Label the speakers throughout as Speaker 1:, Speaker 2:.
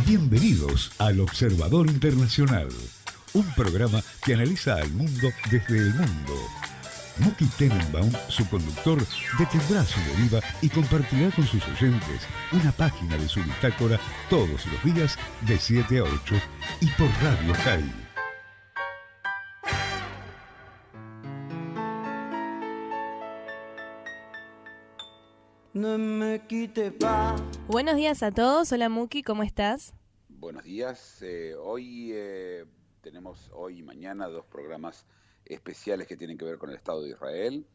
Speaker 1: Bienvenidos al Observador Internacional, un programa que analiza al mundo desde el mundo. Muki Tenenbaum, su conductor, detendrá su deriva y compartirá con sus oyentes una página de su bitácora todos los días de 7 a 8 y por Radio High.
Speaker 2: Buenos días a todos, hola Muki, ¿cómo estás?
Speaker 3: Buenos días, hoy tenemos hoy y mañana dos programas especiales que tienen que ver con el Estado de Israel.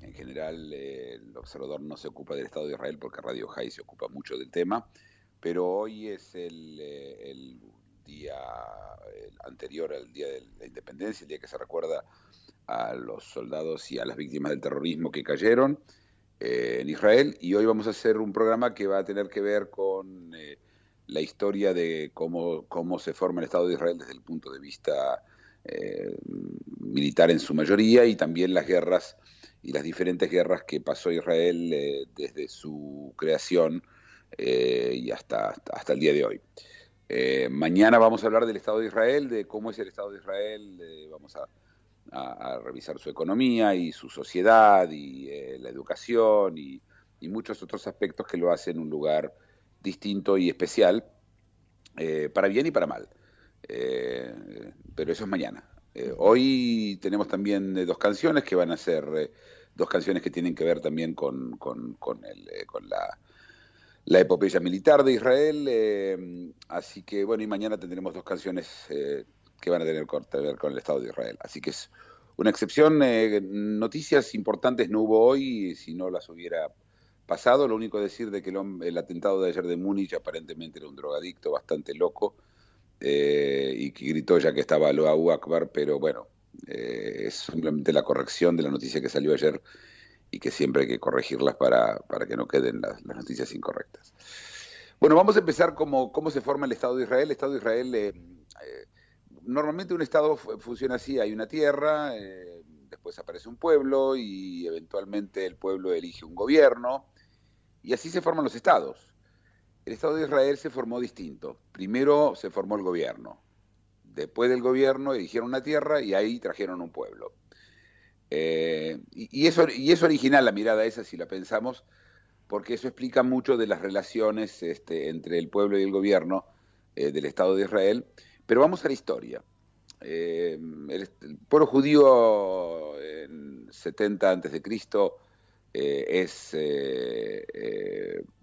Speaker 3: En general el observador no se ocupa del Estado de Israel porque Radio High se ocupa mucho del tema, pero hoy es el día anterior al Día de la Independencia, el día que se recuerda a los soldados y a las víctimas del terrorismo que cayeron en Israel, y hoy vamos a hacer un programa que va a tener que ver con la historia de cómo se forma el Estado de Israel desde el punto de vista militar en su mayoría, y también las guerras y las diferentes guerras que pasó Israel desde su creación y hasta el día de hoy. Mañana vamos a hablar del Estado de Israel, de cómo es el Estado de Israel, vamos a revisar su economía y su sociedad y la educación y muchos otros aspectos que lo hacen un lugar distinto y especial, para bien y para mal. Pero eso es mañana. Hoy tenemos también dos canciones que van a ser dos canciones que tienen que ver también con la epopeya militar de Israel, así que bueno, y mañana tendremos dos canciones que van a tener que ver con el Estado de Israel. Así que es una excepción. Noticias importantes no hubo hoy, si no las hubiera pasado. Lo único decir de que el atentado de ayer de Múnich aparentemente era un drogadicto bastante loco y que gritó ya que estaba Allahu Akbar, pero bueno, es simplemente la corrección de la noticia que salió ayer y que siempre hay que corregirlas para que no queden las noticias incorrectas. Bueno, vamos a empezar cómo se forma el Estado de Israel. El Estado de Israel, normalmente un Estado funciona así: hay una tierra, después aparece un pueblo y eventualmente el pueblo elige un gobierno, y así se forman los estados. El Estado de Israel se formó distinto. Primero se formó el gobierno, después del gobierno eligieron una tierra y ahí trajeron un pueblo. Y es original la mirada esa, si la pensamos, porque eso explica mucho de las relaciones entre el pueblo y el gobierno del Estado de Israel. Pero vamos a la historia. El pueblo judío en 70 antes de Cristo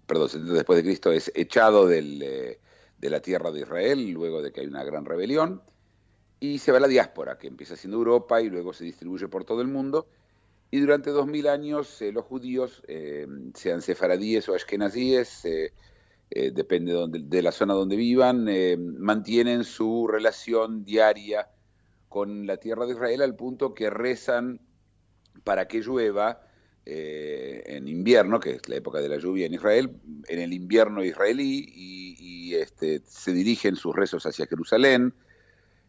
Speaker 3: perdón, 70 después de Cristo es echado de la tierra de Israel luego de que hay una gran rebelión, y se va a la diáspora, que empieza siendo Europa y luego se distribuye por todo el mundo. Y durante 2000 años los judíos, sean sefaradíes o ashkenazíes, depende de la zona donde vivan, mantienen su relación diaria con la tierra de Israel al punto que rezan para que llueva en invierno, que es la época de la lluvia en Israel, en el invierno israelí, y se dirigen sus rezos hacia Jerusalén.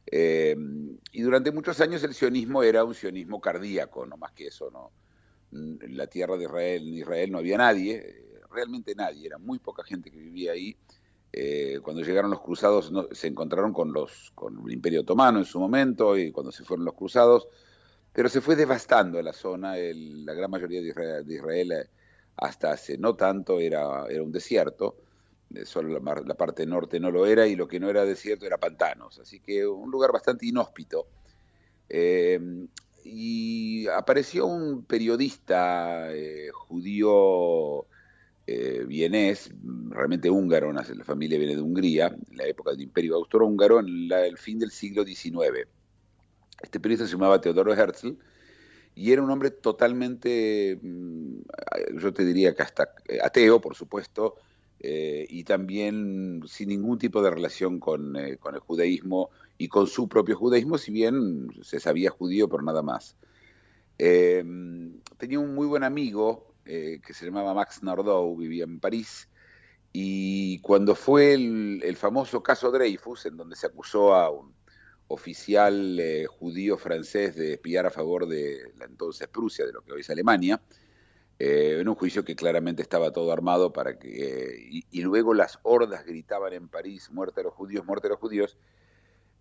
Speaker 3: Y durante muchos años el sionismo era un sionismo cardíaco, no más que eso, ¿no? En la tierra de Israel, en Israel no había nadie, realmente nadie, era muy poca gente que vivía ahí. Cuando llegaron los cruzados se encontraron con el Imperio Otomano en su momento, y cuando se fueron los cruzados, pero se fue devastando la zona. La gran mayoría de Israel hasta hace no tanto era un desierto. Solo la parte norte no lo era, y lo que no era desierto era pantanos, así que un lugar bastante inhóspito. Y apareció un periodista judío vienés, realmente húngaro, la familia viene de Hungría, en la época del Imperio Austrohúngaro, en el fin del siglo XIX. Este periodista se llamaba Teodoro Herzl, y era un hombre totalmente, yo te diría que hasta ateo, por supuesto, y también sin ningún tipo de relación con el judaísmo y con su propio judaísmo, si bien se sabía judío, pero nada más. Tenía un muy buen amigo que se llamaba Max Nordau, vivía en París, y cuando fue el famoso caso Dreyfus, en donde se acusó a un oficial judío francés de espiar a favor de la entonces Prusia, de lo que hoy es Alemania, en un juicio que claramente estaba todo armado para que... y luego las hordas gritaban en París, muerte a los judíos, muerte a los judíos.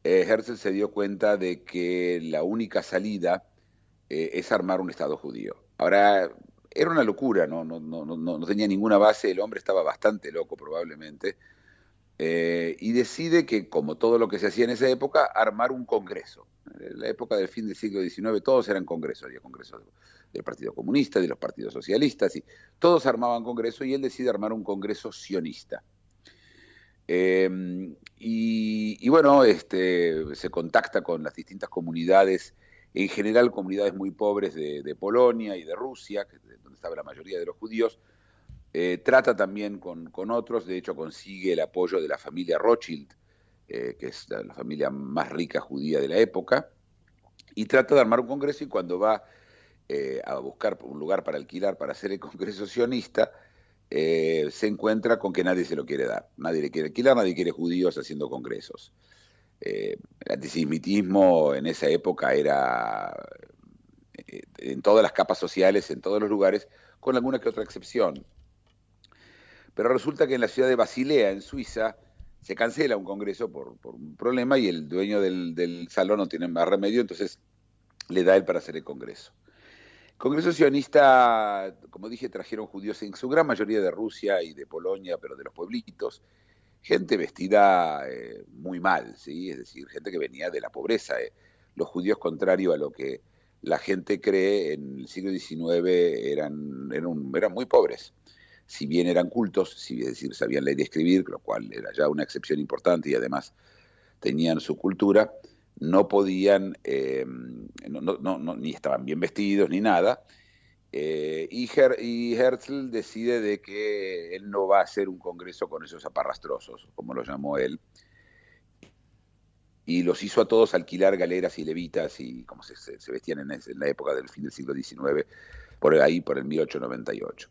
Speaker 3: Herzl se dio cuenta de que la única salida es armar un Estado judío. Ahora, era una locura, no tenía ninguna base, el hombre estaba bastante loco probablemente, y decide que, como todo lo que se hacía en esa época, armar un congreso. En la época del fin del siglo XIX todos eran congresos, había congresos del Partido Comunista, de los partidos socialistas, y todos armaban congreso, y él decide armar un congreso sionista. Y bueno, se contacta con las distintas comunidades, en general comunidades muy pobres de Polonia y de Rusia, donde estaba la mayoría de los judíos. Trata también con otros, de hecho consigue el apoyo de la familia Rothschild, que es la familia más rica judía de la época, y trata de armar un congreso, y cuando va a buscar un lugar para alquilar para hacer el congreso sionista, se encuentra con que nadie se lo quiere dar, nadie le quiere alquilar, nadie quiere judíos haciendo congresos. El antisemitismo en esa época era en todas las capas sociales, en todos los lugares, con alguna que otra excepción. Pero resulta que en la ciudad de Basilea, en Suiza, se cancela un congreso por un problema, y el dueño del salón no tiene más remedio, entonces le da él para hacer el congreso. Congreso sionista, como dije, trajeron judíos en su gran mayoría de Rusia y de Polonia, pero de los pueblitos, gente vestida muy mal, ¿sí? Es decir, gente que venía de la pobreza. Los judíos, contrario a lo que la gente cree, en el siglo XIX eran muy pobres. Si bien eran cultos, es decir, sabían leer y escribir, lo cual era ya una excepción importante, y además tenían su cultura, no podían, ni estaban bien vestidos ni nada, y Herzl decide de que él no va a hacer un congreso con esos aparrastrosos, como lo llamó él, y los hizo a todos alquilar galeras y levitas, y como se vestían en la época del fin del siglo XIX, por ahí, por el 1898.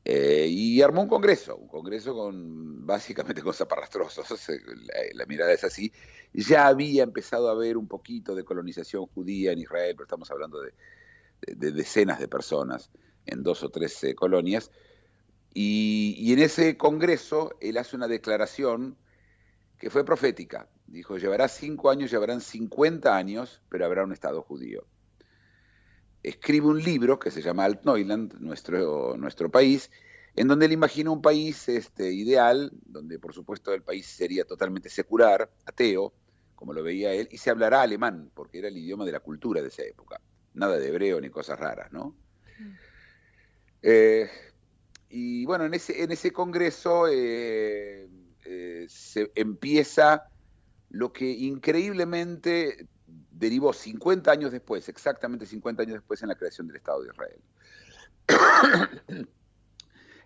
Speaker 3: Y armó un congreso básicamente con zaparrastrosos. La mirada es así. Ya había empezado a haber un poquito de colonización judía en Israel, pero estamos hablando de decenas de personas en 2 o 3 colonias. Y en ese congreso él hace una declaración que fue profética. Dijo: llevará 5 años, llevarán 50 años, pero habrá un Estado judío. Escribe un libro que se llama Altneuland, nuestro país, en donde él imagina un país ideal, donde por supuesto el país sería totalmente secular, ateo, como lo veía él, y se hablará alemán, porque era el idioma de la cultura de esa época. Nada de hebreo ni cosas raras, ¿no? Y bueno, en ese congreso se empieza lo que increíblemente derivó 50 años después, exactamente 50 años después, en la creación del Estado de Israel.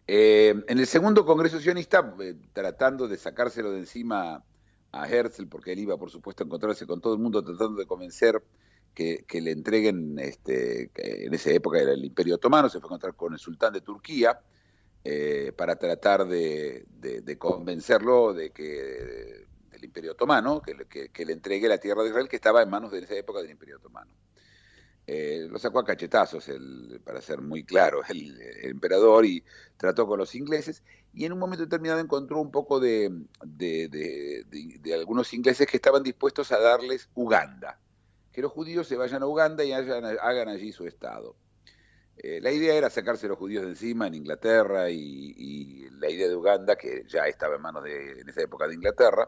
Speaker 3: En el segundo Congreso Sionista, tratando de sacárselo de encima a Herzl, porque él iba, por supuesto, a encontrarse con todo el mundo, tratando de convencer que le entreguen, que en esa época era el Imperio Otomano, se fue a encontrar con el sultán de Turquía, para tratar de convencerlo de que del Imperio Otomano, que le entregue la tierra de Israel, que estaba en manos de esa época del Imperio Otomano. Lo sacó a cachetazos, para ser muy claro, el emperador, y trató con los ingleses, y en un momento determinado encontró un poco de algunos ingleses que estaban dispuestos a darles Uganda, que los judíos se vayan a Uganda y hagan allí su Estado. La idea era sacarse a los judíos de encima en Inglaterra, y la idea de Uganda, que ya estaba en manos en esa época de Inglaterra,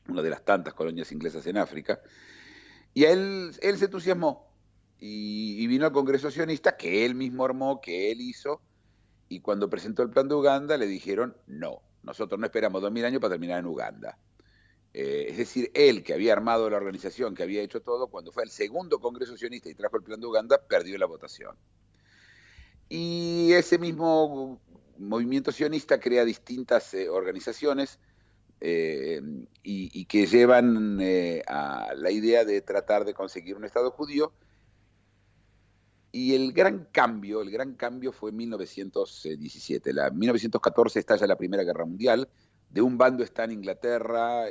Speaker 3: una de las tantas colonias inglesas en África, y a él se entusiasmó, y vino al Congreso Sionista, que él mismo armó, que él hizo, y cuando presentó el plan de Uganda le dijeron: no, nosotros no esperamos 2000 años para terminar en Uganda. Es decir, él, que había armado la organización, que había hecho todo, cuando fue al segundo Congreso Sionista y trajo el plan de Uganda, perdió la votación. Y ese mismo movimiento sionista crea distintas organizaciones, y que llevan a la idea de tratar de conseguir un Estado judío. Y el gran cambio fue en 1917. En 1914 estalla la Primera Guerra Mundial. De un bando están Inglaterra,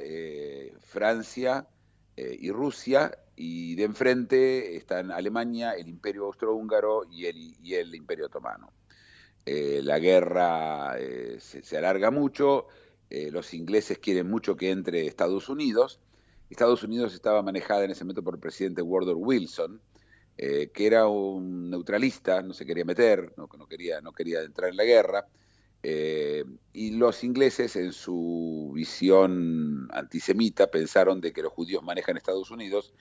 Speaker 3: Francia y Rusia, y de enfrente están Alemania, el Imperio Austrohúngaro y el Imperio Otomano. La guerra se alarga mucho, los ingleses quieren mucho que entre Estados Unidos. Estados Unidos estaba manejada en ese momento por el presidente Woodrow Wilson, que era un neutralista, no se quería meter, no quería entrar en la guerra. Y los ingleses, en su visión antisemita, pensaron de que los judíos manejan Estados Unidos,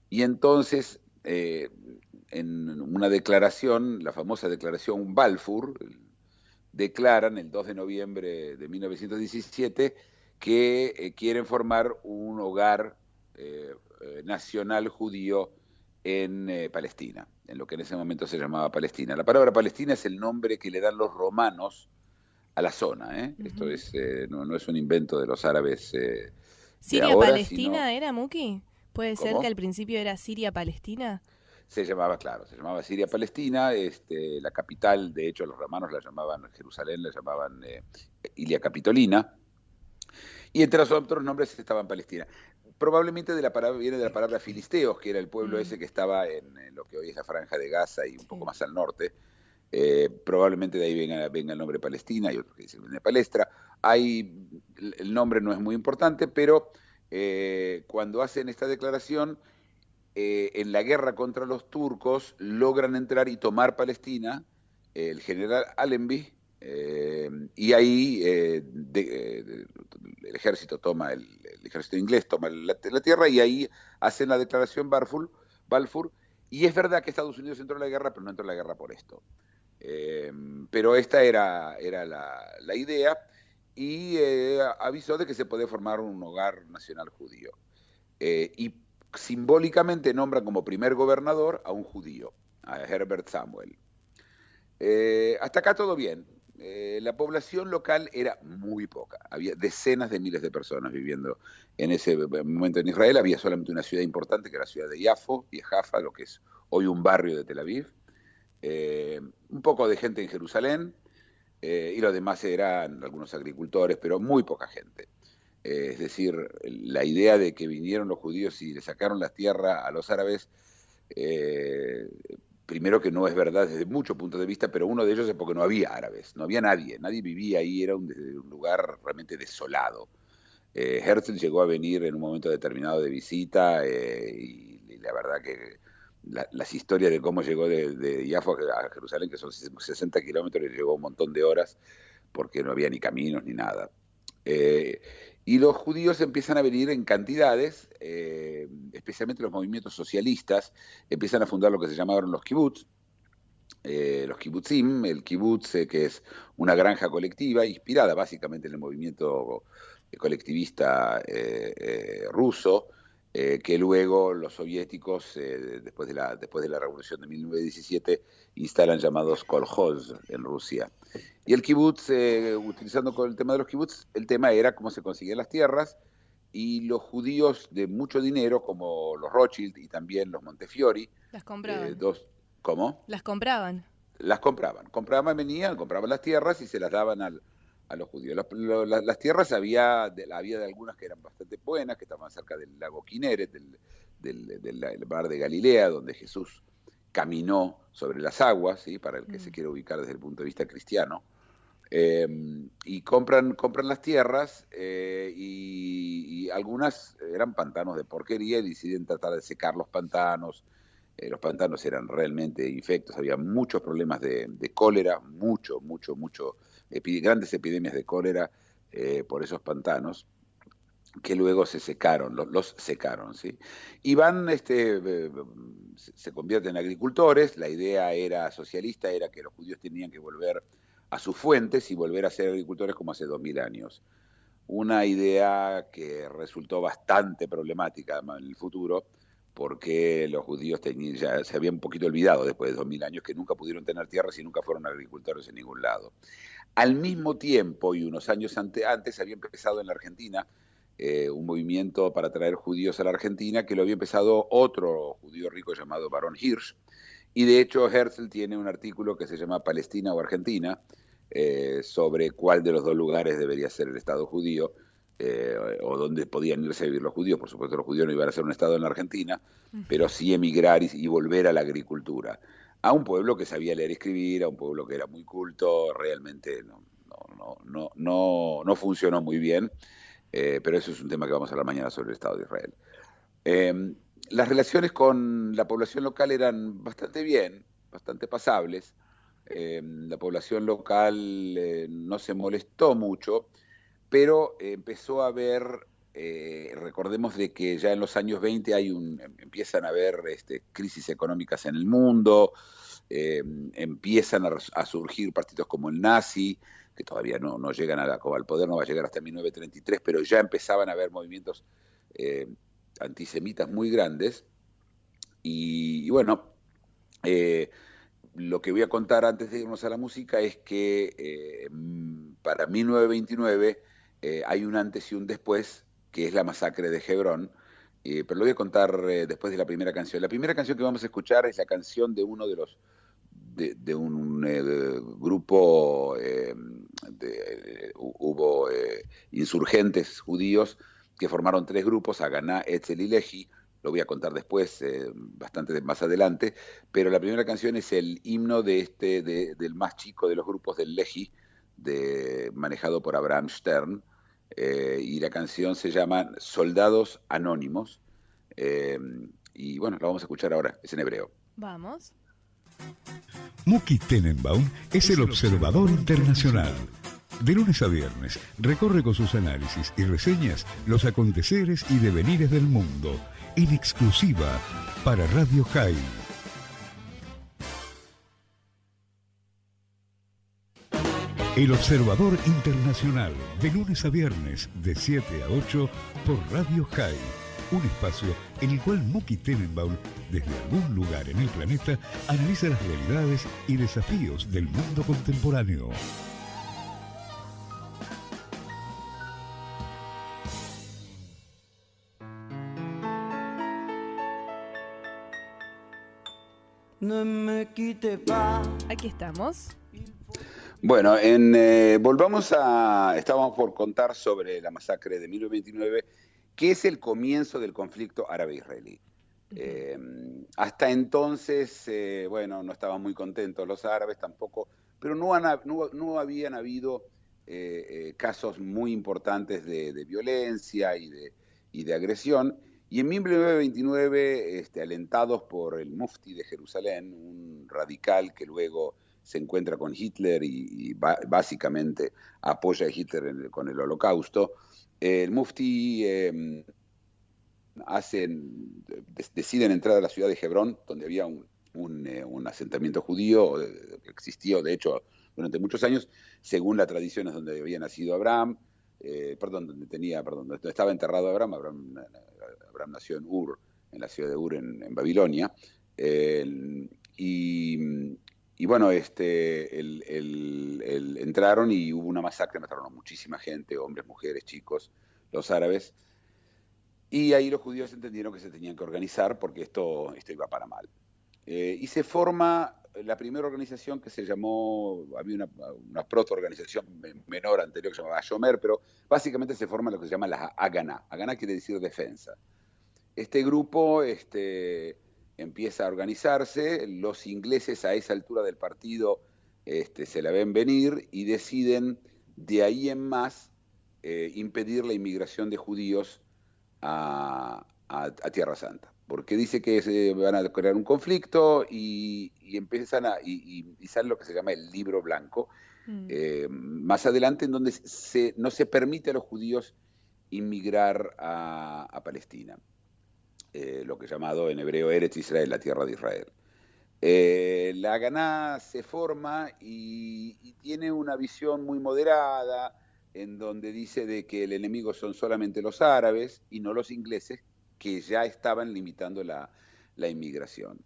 Speaker 3: y entonces, en una declaración, la famosa declaración Balfour, declaran el 2 de noviembre de 1917 que quieren formar un hogar nacional judío en Palestina, en lo que en ese momento se llamaba Palestina. La palabra Palestina es el nombre que le dan los romanos a la zona. Esto es, no es un invento de los árabes de ahora,
Speaker 2: ¿Siria-Palestina
Speaker 3: sino...
Speaker 2: era, Muki? ¿Puede ser
Speaker 3: ¿Cómo?
Speaker 2: que al principio era Siria-Palestina?
Speaker 3: Se llamaba, claro, se llamaba Siria-Palestina. La capital, de hecho, los romanos la llamaban Jerusalén, la llamaban Ilia Capitolina, y entre los otros nombres estaba en Palestina. Probablemente viene de la palabra filisteos, que era el pueblo ese que estaba en lo que hoy es la Franja de Gaza y un poco más al norte. Probablemente de ahí venga el nombre Palestina, y otros que dicen de Palestra. El nombre no es muy importante, pero cuando hacen esta declaración, en la guerra contra los turcos logran entrar y tomar Palestina, el general Allenby, y ahí el ejército ejército inglés toma la tierra, y ahí hacen la declaración Balfour, y es verdad que Estados Unidos entró en la guerra, pero no entró en la guerra por esto. Pero esta era la idea, y avisó de que se podía formar un hogar nacional judío. Y simbólicamente nombran como primer gobernador a un judío, a Herbert Samuel. Hasta acá todo bien. La población local era muy poca, había decenas de miles de personas viviendo en ese momento en Israel. Había solamente una ciudad importante, que era la ciudad de Jaffa, lo que es hoy un barrio de Tel Aviv, un poco de gente en Jerusalén, y los demás eran algunos agricultores, pero muy poca gente. Es decir, la idea de que vinieron los judíos y le sacaron las tierras a los árabes, primero que no es verdad desde muchos puntos de vista, pero uno de ellos es porque no había árabes, no había nadie vivía ahí, era un lugar realmente desolado. Herzl llegó a venir en un momento determinado de visita, y la verdad que las historias de cómo llegó de Jaffa a Jerusalén, que son 60 kilómetros, le llevó un montón de horas porque no había ni caminos ni nada. Y los judíos empiezan a venir en cantidades, especialmente los movimientos socialistas, empiezan a fundar lo que se llamaron los kibutz, los kibbutzim, el kibutz, que es una granja colectiva, inspirada básicamente en el movimiento colectivista ruso, que luego los soviéticos, después de la revolución de 1917, instalan llamados kolhoz en Rusia. Y el kibutz, utilizando con el tema de los kibutz, el tema era cómo se conseguían las tierras, y los judíos de mucho dinero, como los Rothschild y también los Montefiori,
Speaker 2: Las compraban.
Speaker 3: ¿Cómo?
Speaker 2: Las compraban.
Speaker 3: Las compraban, venían, compraban las tierras y se las daban a los judíos. Las tierras había de algunas que eran bastante buenas, que estaban cerca del lago Kineret, del mar de Galilea, donde Jesús caminó sobre las aguas, ¿sí? Para el que se quiere ubicar desde el punto de vista cristiano. Y compran las tierras, y algunas eran pantanos de porquería, y deciden tratar de secar los pantanos. Los pantanos eran realmente infectos, había muchos problemas de cólera, grandes epidemias de cólera por esos pantanos, que luego se secaron, los secaron, ¿sí? Y se convierten en agricultores. La idea socialista era que los judíos tenían que volver a sus fuentes y volver a ser agricultores como hace 2000 años. Una idea que resultó bastante problemática en el futuro, porque los judíos ya se habían un poquito olvidado después de 2000 años que nunca pudieron tener tierras y nunca fueron agricultores en ningún lado. Al mismo tiempo, y unos años antes, había empezado en la Argentina un movimiento para traer judíos a la Argentina, que lo había empezado otro judío rico llamado Barón Hirsch, y de hecho Herzl tiene un artículo que se llama Palestina o Argentina, sobre cuál de los dos lugares debería ser el Estado judío, o dónde podían irse a vivir los judíos. Por supuesto, los judíos no iban a hacer un Estado en la Argentina, pero sí emigrar y volver a la agricultura. a un pueblo que sabía leer y escribir, a un pueblo que era muy culto, realmente no funcionó muy bien, pero eso es un tema que vamos a hablar mañana sobre el Estado de Israel. Las relaciones con la población local eran bastante bien, bastante pasables. La población local no se molestó mucho, pero empezó a haber, recordemos de que ya en los años 20 empiezan a haber crisis económicas en el mundo, empiezan a surgir partidos como el nazi, que todavía no llegan al poder, no va a llegar hasta 1933, pero ya empezaban a haber movimientos antisemitas muy grandes. Y bueno, lo que voy a contar antes de irnos a la música es que para 1929 hay un antes y un después, que es la masacre de Hebrón, pero lo voy a contar después de la primera canción. La primera canción que vamos a escuchar es la canción de uno de un grupo, hubo insurgentes judíos que formaron 3 grupos, Haganá, Etzel y Lehi. Lo voy a contar después, bastante más adelante, pero la primera canción es el himno del más chico de los grupos, del Lehi, manejado por Abraham Stern, y la canción se llama Soldados Anónimos, y bueno, la vamos a escuchar ahora, es en hebreo.
Speaker 2: Vamos.
Speaker 1: Muki Tenenbaum es el observador internacional. De lunes a viernes, recorre con sus análisis y reseñas los aconteceres y devenires del mundo, en exclusiva para Radio High. El Observador Internacional, de lunes a viernes, de 7 a 8, por Radio High. Un espacio en el cual Muki Tenenbaum, desde algún lugar en el planeta, analiza las realidades y desafíos del mundo contemporáneo.
Speaker 2: Aquí estamos.
Speaker 3: Bueno, estábamos por contar sobre la masacre de 1929, que es el comienzo del conflicto árabe-israelí. Hasta entonces, bueno, no estaban muy contentos los árabes tampoco, pero no habían habido casos muy importantes de violencia y de agresión. Y en 1929, alentados por el mufti de Jerusalén, un radical que luego se encuentra con Hitler y básicamente apoya a Hitler con el Holocausto, el mufti deciden entrar a la ciudad de Hebrón, donde había un asentamiento judío que existió, de hecho, durante muchos años, según la tradición es donde había nacido Abraham, donde estaba enterrado Abraham. Abraham nació en Ur, en la ciudad de Ur, en Babilonia, y bueno, entraron y hubo una masacre, mataron a muchísima gente, hombres, mujeres, chicos, los árabes, y ahí los judíos entendieron que se tenían que organizar porque esto iba para mal. Y se forma la primera organización que se llamó, había una proto-organización menor anterior que se llamaba Shomer, pero básicamente se forma lo que se llama la Haganá. Haganá quiere decir defensa. Este grupo empieza a organizarse, los ingleses a esa altura del partido se la ven venir y deciden de ahí en más impedir la inmigración de judíos a Tierra Santa, porque dice que se van a crear un conflicto y empiezan y sale lo que se llama el libro blanco, más adelante, en donde no se permite a los judíos inmigrar a Palestina, lo que es llamado en hebreo Eretz Israel, la tierra de Israel. La Haganá se forma y tiene una visión muy moderada, en donde dice de que el enemigo son solamente los árabes y no los ingleses, que ya estaban limitando la inmigración.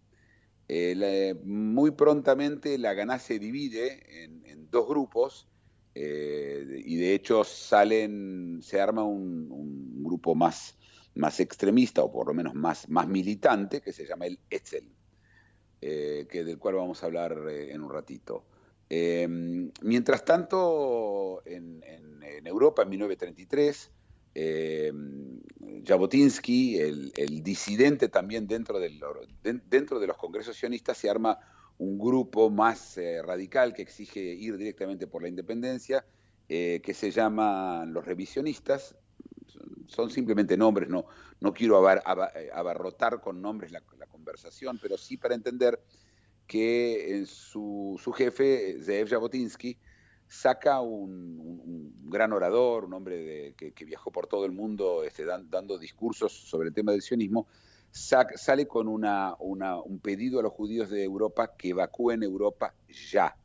Speaker 3: Muy prontamente la Haganá se divide en 2 grupos, y de hecho se arma un grupo más extremista, o por lo menos más militante, que se llama el Etzel, del cual vamos a hablar en un ratito. Mientras tanto, en Europa, en 1933, Jabotinsky, el disidente también dentro de los congresos sionistas, se arma un grupo más radical que exige ir directamente por la independencia, que se llaman los revisionistas. Son simplemente nombres, no quiero abarrotar con nombres la conversación, pero sí para entender que su jefe, Zeev Jabotinsky, saca un gran orador, un hombre que viajó por todo el mundo dando discursos sobre el tema del sionismo, sale con un pedido a los judíos de Europa que evacúen Europa ya,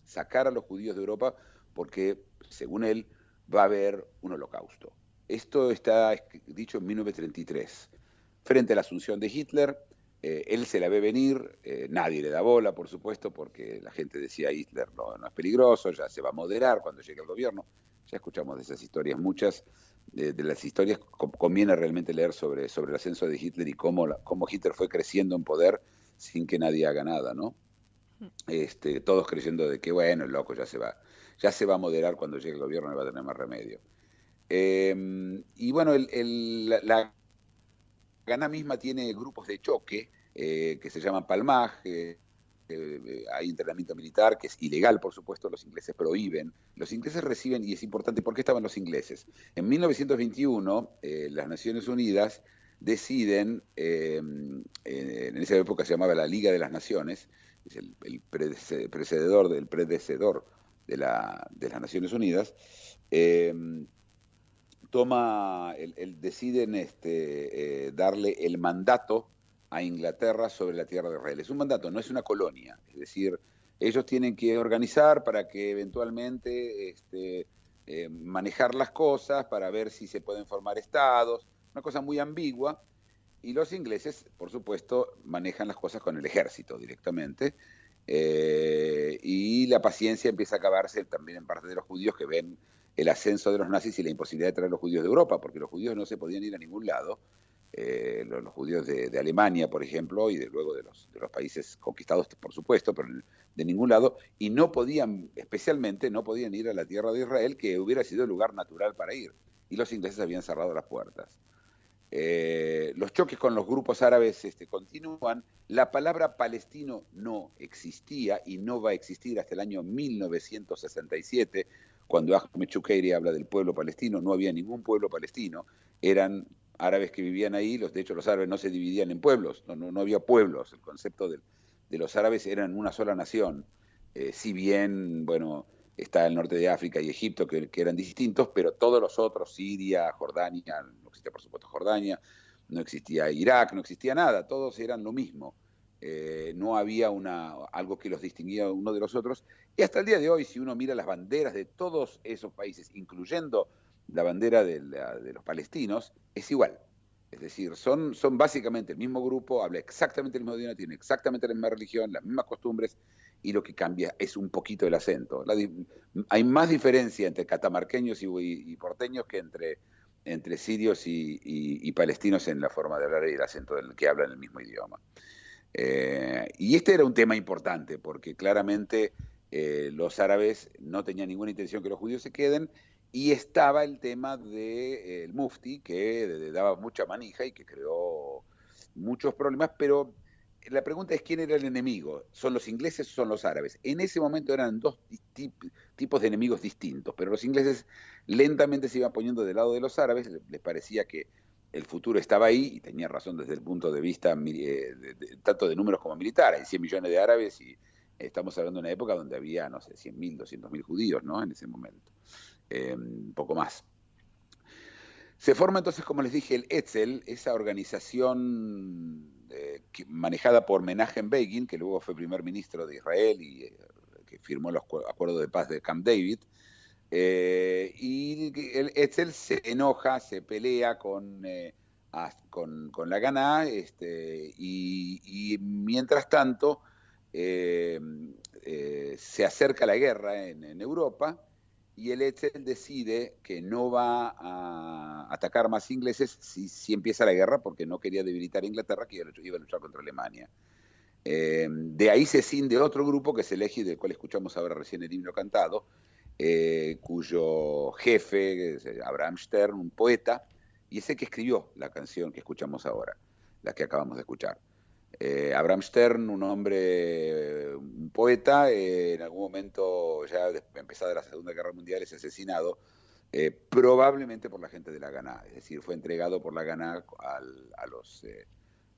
Speaker 3: sacar a los judíos de Europa porque, según él, va a haber un holocausto. Esto está dicho en 1933, frente a la asunción de Hitler. Él se la ve venir, nadie le da bola, por supuesto, porque la gente decía Hitler no es peligroso, ya se va a moderar cuando llegue al gobierno. Ya escuchamos de esas historias, muchas de las historias conviene realmente leer sobre el ascenso de Hitler y cómo Hitler fue creciendo en poder sin que nadie haga nada, ¿no? Todos creyendo de que, bueno, el loco ya se va a moderar cuando llegue al gobierno y va a tener más remedio. Y bueno, la Haganah misma tiene grupos de choque que se llaman Palmaj. Hay entrenamiento militar que es ilegal, por supuesto, los ingleses prohíben. Los ingleses reciben, y es importante, ¿por qué estaban los ingleses? En 1921, las Naciones Unidas deciden, en esa época se llamaba la Liga de las Naciones, es el predecedor de las Naciones Unidas, deciden darle el mandato a Inglaterra sobre la tierra de Israel. Es un mandato, no es una colonia. Es decir, ellos tienen que organizar para que eventualmente manejar las cosas, para ver si se pueden formar estados, una cosa muy ambigua. Y los ingleses, por supuesto, manejan las cosas con el ejército directamente. Y la paciencia empieza a acabarse también en parte de los judíos que ven el ascenso de los nazis y la imposibilidad de traer a los judíos de Europa, porque los judíos no se podían ir a ningún lado. Los judíos de Alemania, por ejemplo, y luego de los países conquistados, por supuesto, pero de ningún lado, y especialmente no podían ir a la tierra de Israel, que hubiera sido el lugar natural para ir, y los ingleses habían cerrado las puertas. Los choques con los grupos árabes continúan. La palabra palestino no existía y no va a existir hasta el año 1967, cuando Ahmed Shukeri habla del pueblo palestino. No había ningún pueblo palestino, eran árabes que vivían ahí. De hecho, los árabes no se dividían en pueblos, no había pueblos. El concepto de los árabes eran una sola nación, si bien, bueno, está el norte de África y Egipto, que eran distintos, pero todos los otros, Siria, Jordania, no existía por supuesto Jordania, no existía Irak, no existía nada, todos eran lo mismo. No había algo que los distinguía uno de los otros, y hasta el día de hoy, si uno mira las banderas de todos esos países, incluyendo la bandera de los palestinos, es igual. Es decir, son básicamente el mismo grupo, habla exactamente el mismo idioma, tiene exactamente la misma religión, las mismas costumbres, y lo que cambia es un poquito el acento. Hay más diferencia entre catamarqueños y porteños que entre sirios y palestinos en la forma de hablar y el acento del que hablan el mismo idioma. Y este era un tema importante, porque claramente los árabes no tenían ninguna intención que los judíos se queden, y estaba el tema del mufti, que daba mucha manija y que creó muchos problemas, pero la pregunta es quién era el enemigo. ¿Son los ingleses o son los árabes? En ese momento eran dos tipos de enemigos distintos, pero los ingleses lentamente se iban poniendo del lado de los árabes. Les parecía que el futuro estaba ahí, y tenía razón desde el punto de vista tanto de números como militar. Hay 100 millones de árabes y estamos hablando de una época donde había, no sé, 100.000, 200.000 judíos, ¿no? En ese momento. Un poco más. Se forma entonces, como les dije, el Etzel, esa organización manejada por Menachem Begin, que luego fue primer ministro de Israel y que firmó los acuerdos de paz de Camp David. Y el Etzel se enoja, se pelea con la Haganah, y mientras tanto se acerca la guerra en Europa, y el Etzel decide que no va a atacar más ingleses si empieza la guerra, porque no quería debilitar a Inglaterra, que iba a luchar contra Alemania. De ahí se cinde otro grupo, que es el Eji, del cual escuchamos ahora recién el himno cantado, cuyo jefe es Abraham Stern, un poeta, y ese que escribió la canción que escuchamos ahora, la que acabamos de escuchar. Abraham Stern, un hombre, un poeta, en algún momento, ya empezada la Segunda Guerra Mundial, es asesinado, probablemente por la gente de la Haganah, es decir, fue entregado por la Haganah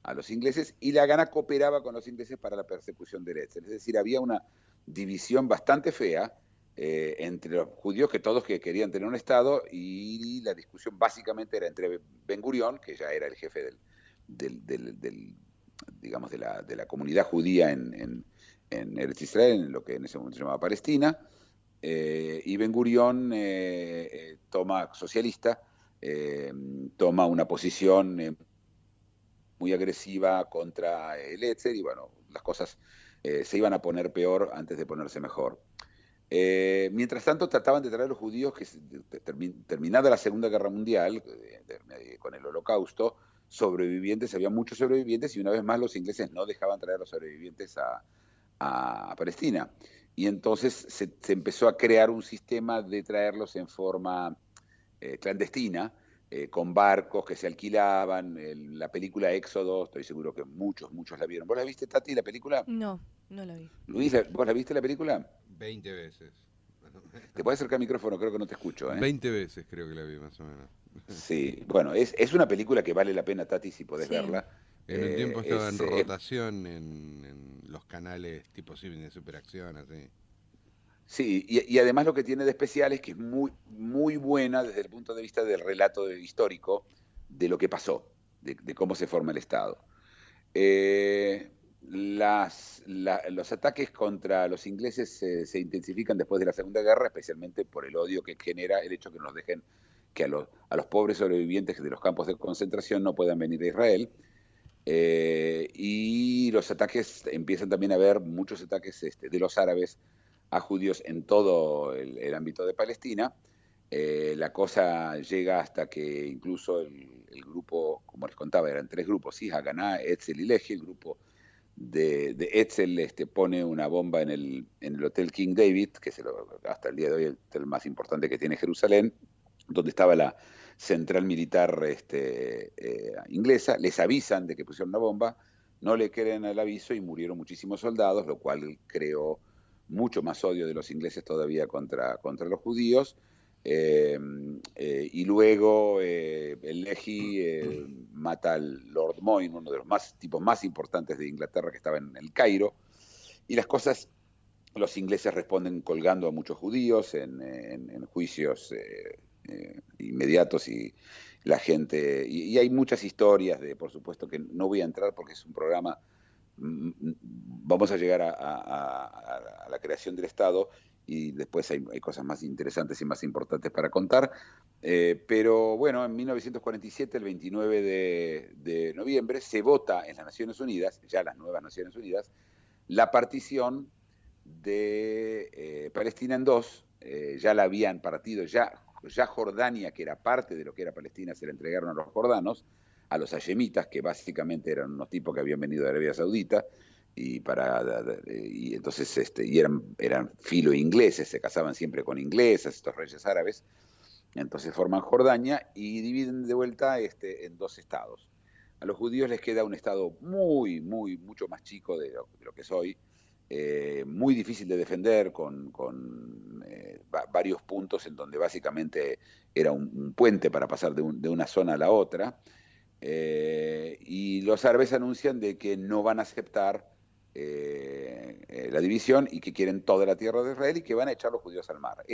Speaker 3: a los ingleses, y la Haganah cooperaba con los ingleses para la persecución de Herzl. Es decir, había una división bastante fea entre los judíos, que todos que querían tener un Estado, y la discusión básicamente era entre Ben Gurión, que ya era el jefe digamos, de la comunidad judía en Eretz Israel, en lo que en ese momento se llamaba Palestina, y Ben Gurión socialista, toma una posición muy agresiva contra el Herzl, y bueno, las cosas se iban a poner peor antes de ponerse mejor. Mientras tanto, trataban de traer a los judíos que, terminada la Segunda Guerra Mundial, con el Holocausto, sobrevivientes, había muchos sobrevivientes, y una vez más los ingleses no dejaban traer a los sobrevivientes a Palestina. Y entonces se empezó a crear un sistema de traerlos en forma clandestina, con barcos que se alquilaban. La película Éxodo, estoy seguro que muchos la vieron. ¿Vos la viste, Tati, la película?
Speaker 2: No, no lo vi.
Speaker 3: Luis, ¿vos la viste la película?
Speaker 4: 20 veces.
Speaker 3: ¿Te puedes acercar al micrófono? Creo que no te escucho.
Speaker 4: 20 veces creo que la vi, más o menos.
Speaker 3: Sí, bueno, es una película que vale la pena, Tati, si podés
Speaker 2: Sí.
Speaker 3: verla.
Speaker 4: En un tiempo estaba en rotación en los canales tipo cine de superacción, así.
Speaker 3: Sí, y además lo que tiene de especial es que es muy, muy buena desde el punto de vista del relato histórico de lo que pasó, de cómo se forma el Estado. Los ataques contra los ingleses se intensifican después de la Segunda Guerra, especialmente por el odio que genera el hecho que nos dejen que a los pobres sobrevivientes de los campos de concentración no puedan venir a Israel. Y los ataques, empiezan también a haber muchos ataques de los árabes a judíos en todo el ámbito de Palestina. La cosa llega hasta que incluso el grupo, como les contaba, eran 3 grupos, ¿sí? Haganah, Etzel y Lehi. El grupo de Etzel pone una bomba en el Hotel King David, que es hasta el día de hoy el hotel más importante que tiene Jerusalén, donde estaba la central militar inglesa. Les avisan de que pusieron una bomba, no le creen al aviso y murieron muchísimos soldados, lo cual creó mucho más odio de los ingleses todavía contra los judíos. Y luego el Lehi mata al Lord Moyne, uno de los tipos más importantes de Inglaterra, que estaba en el Cairo, y las cosas, los ingleses responden colgando a muchos judíos en juicios inmediatos, y la gente, y hay muchas historias por supuesto, que no voy a entrar porque es un programa. Vamos a llegar a la creación del Estado, y después hay cosas más interesantes y más importantes para contar. Pero bueno, en 1947, el 29 de noviembre, se vota en las Naciones Unidas, ya las nuevas Naciones Unidas, la partición de Palestina en dos. Ya la habían partido, ya Jordania, que era parte de lo que era Palestina, se la entregaron a los jordanos, a los hashemitas, que básicamente eran unos tipos que habían venido de Arabia Saudita, y entonces y eran filo ingleses, se casaban siempre con inglesas, estos reyes árabes. Entonces forman Jordania y dividen de vuelta en 2 estados. A los judíos les queda un estado mucho más chico de lo que es hoy, muy difícil de defender, con varios puntos en donde básicamente era un puente para pasar de una zona a la otra. Y los árabes anuncian de que no van a aceptar la división, y que quieren toda la tierra de Israel, y que van a echar a los judíos al mar.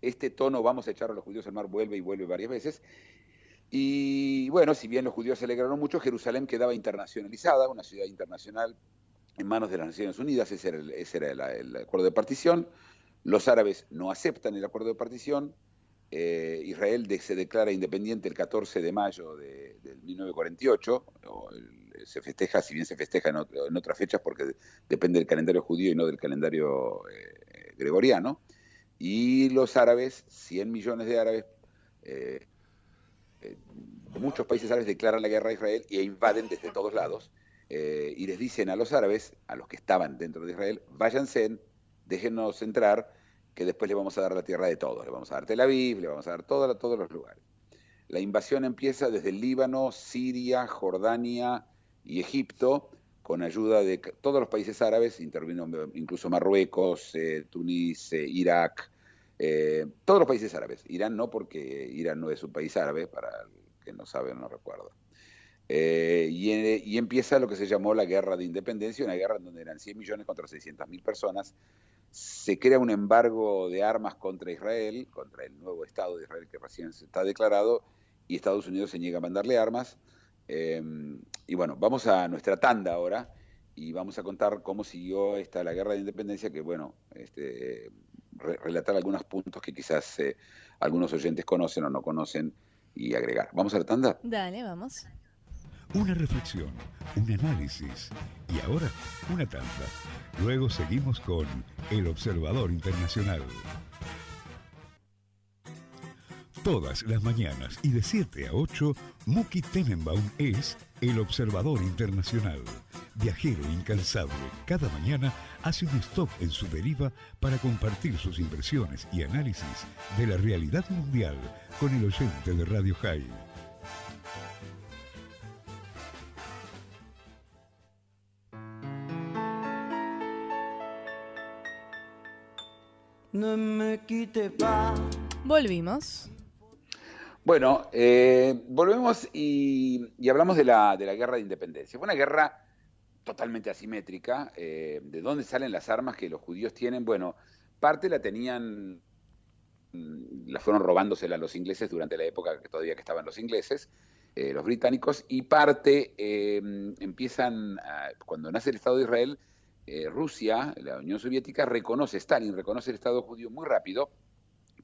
Speaker 3: Este tono, vamos a echar a los judíos al mar, vuelve y vuelve varias veces. Y bueno, si bien los judíos se alegraron mucho, Jerusalén quedaba internacionalizada, una ciudad internacional en manos de las Naciones Unidas. Ese era el acuerdo de partición. Los árabes no aceptan el acuerdo de partición. Israel se declara independiente el 14 de mayo de 1948, se festeja, si bien se festeja en otras fechas, porque depende del calendario judío y no del calendario gregoriano. Y los árabes, 100 millones de árabes, muchos países árabes declaran la guerra a Israel e invaden desde todos lados, y les dicen a los árabes, a los que estaban dentro de Israel: váyanse, déjennos entrar, que después le vamos a dar la tierra de todos. Le vamos a dar Tel Aviv, le vamos a dar todos los lugares. La invasión empieza desde el Líbano, Siria, Jordania, y Egipto, con ayuda de todos los países árabes, intervino incluso Marruecos, Túnez, Irak, todos los países árabes. Irán no, porque Irán no es un país árabe, para el que no sabe o no recuerda. Y empieza lo que se llamó la Guerra de Independencia, una guerra en donde eran 100 millones contra 600.000 personas. Se crea un embargo de armas contra Israel, contra el nuevo Estado de Israel que recién se está declarado, y Estados Unidos se niega a mandarle armas. Y bueno, vamos a nuestra tanda ahora y vamos a contar cómo siguió la Guerra de Independencia, que bueno, relatar algunos puntos que quizás algunos oyentes conocen o no conocen y agregar. ¿Vamos a la tanda?
Speaker 2: Dale, vamos.
Speaker 1: Una reflexión, un análisis y ahora una tanda. Luego seguimos con El Observador Internacional. Todas las mañanas y de 7 a 8, Muki Tenenbaum es El Observador Internacional. Viajero incansable, cada mañana hace un stop en su deriva para compartir sus impresiones y análisis de la realidad mundial con el oyente de Radio High.
Speaker 5: Ne me quitte pas.
Speaker 2: Volvimos.
Speaker 3: Bueno, volvemos y hablamos de la Guerra de Independencia. Fue una guerra totalmente asimétrica. ¿De dónde salen las armas que los judíos tienen? Bueno, parte la tenían, la fueron robándoselas los ingleses durante la época que todavía estaban los ingleses, los británicos, y parte cuando nace el Estado de Israel, Rusia, la Unión Soviética, Stalin reconoce el Estado judío muy rápido,